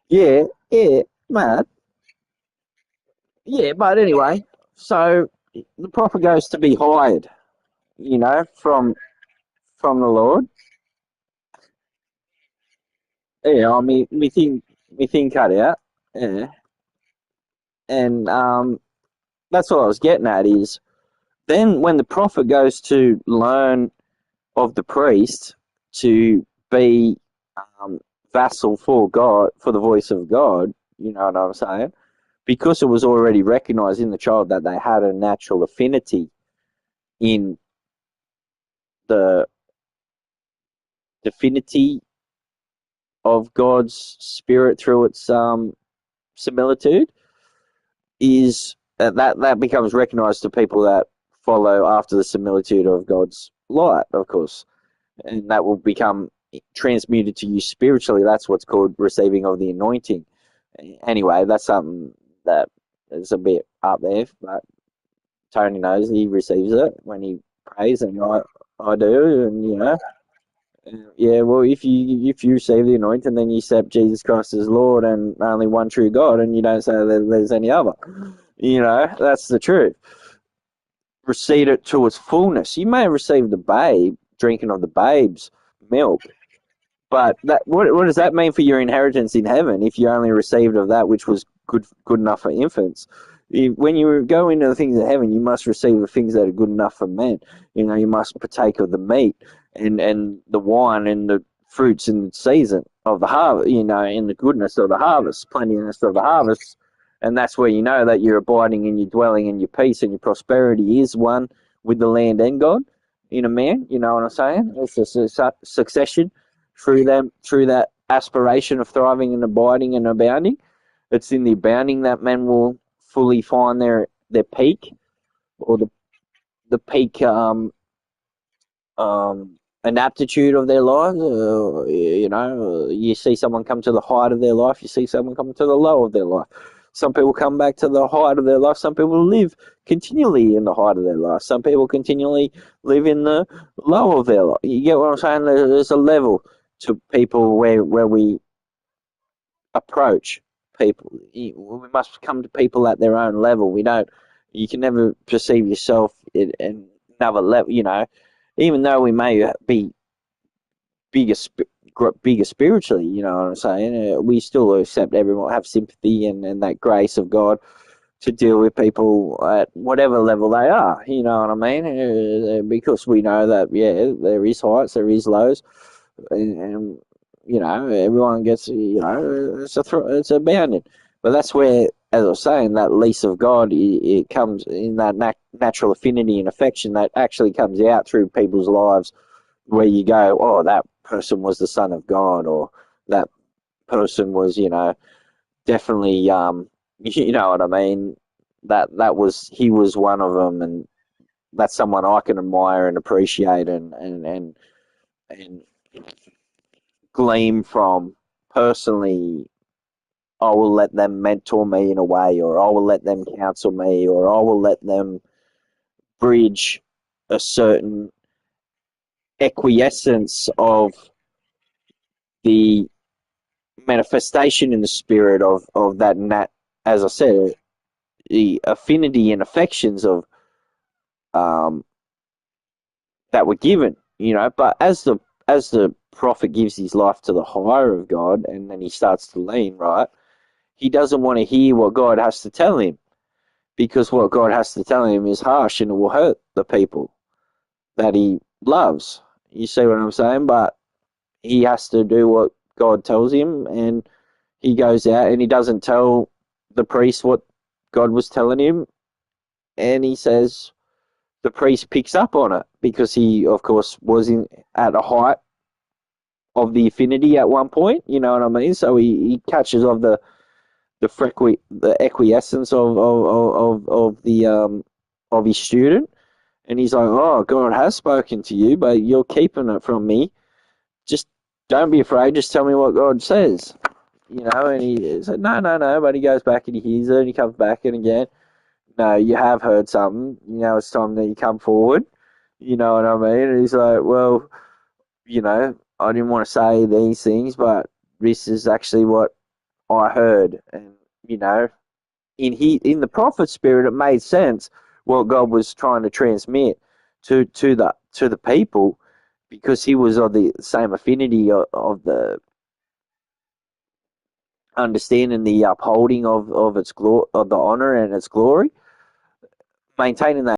Yeah, yeah, mad. Yeah, but anyway, so the prophet goes to be hired, from the Lord. Yeah, I mean, me thing cut out. Yeah, and that's what I was getting at is then when the prophet goes to learn of the priest to be um, vassal for God, for the voice of God, you know what I'm saying? Because it was already recognized in the child that they had a natural affinity in the divinity of God's spirit through its similitude, is that becomes recognized to people that follow after the similitude of God's light, of course, and that will become transmuted to you spiritually. That's what's called receiving of the anointing. Anyway, that's something that is a bit up there, but Tony knows he receives it when he prays, and I do, and yeah. Well, if you receive the anointing, then you accept Jesus Christ as Lord and only one true God, and you don't say that there's any other. That's the truth. Receive it to its fullness. You may receive the babe drinking of the babe's milk, but what does that mean for your inheritance in heaven if you only received of that which was good enough for infants? When you go into the things of heaven, you must receive the things that are good enough for men. You must partake of the meat and the wine and the fruits in the season of the harvest. In the goodness of the harvest, plenteousness of the harvest, and that's where you know that you're abiding and you're dwelling and your peace and your prosperity is one with the land and God in a man. You know what I'm saying? It's a succession through that aspiration of thriving and abiding and abounding. It's in the abounding that men will fully find their peak, or the peak an aptitude of their lives. You see someone come to the height of their life, you see someone come to the low of their life. Some people come back to the height of their life. Some people live continually in the height of their life. Some people continually live in the low of their life. You get what I'm saying? There's a level to people where we approach people. We must come to people at their own level. We don't. You can never perceive yourself in another level. Even though we may be bigger, bigger spiritually. You know what I'm saying? We still accept everyone, have sympathy and that grace of God to deal with people at whatever level they are. You know what I mean? Because we know that there is heights, there is lows, and everyone gets, it's abounding. But that's where, as I was saying, that lease of God, it comes in that natural affinity and affection that actually comes out through people's lives, where you go, oh, that person was the son of God, or that person was, definitely, you know what I mean. That was he was one of them, and that's someone I can admire and appreciate and glean from personally. I will let them mentor me in a way, or I will let them counsel me, or I will let them bridge a certain acquiescence of the manifestation in the spirit of that as I said, the affinity and affections of um that were given, but as the prophet gives his life to the higher of God, and then he starts to lean, right, he doesn't want to hear what God has to tell him, because what God has to tell him is harsh and it will hurt the people that he loves. You see what I'm saying? But he has to do what God tells him, and he goes out and he doesn't tell the priest what God was telling him, and he says the priest picks up on it because he, of course, was in at a height of the affinity at one point. You know what I mean? So he catches of the acquiescence of the of his student, and he's like, "Oh, God has spoken to you, but you're keeping it from me. Just don't be afraid. Just tell me what God says." And he said, "No, no, no." But he goes back and he hears it, and he comes back and again, "No, you have heard something. It's time that you come forward." You know what I mean? And he's like, "Well, I didn't want to say these things, but this is actually what I heard, and you know, in the prophet spirit, it made sense what God was trying to transmit to the people, because he was of the same affinity of the understanding, the upholding of its glory, of the honor and its glory, maintaining that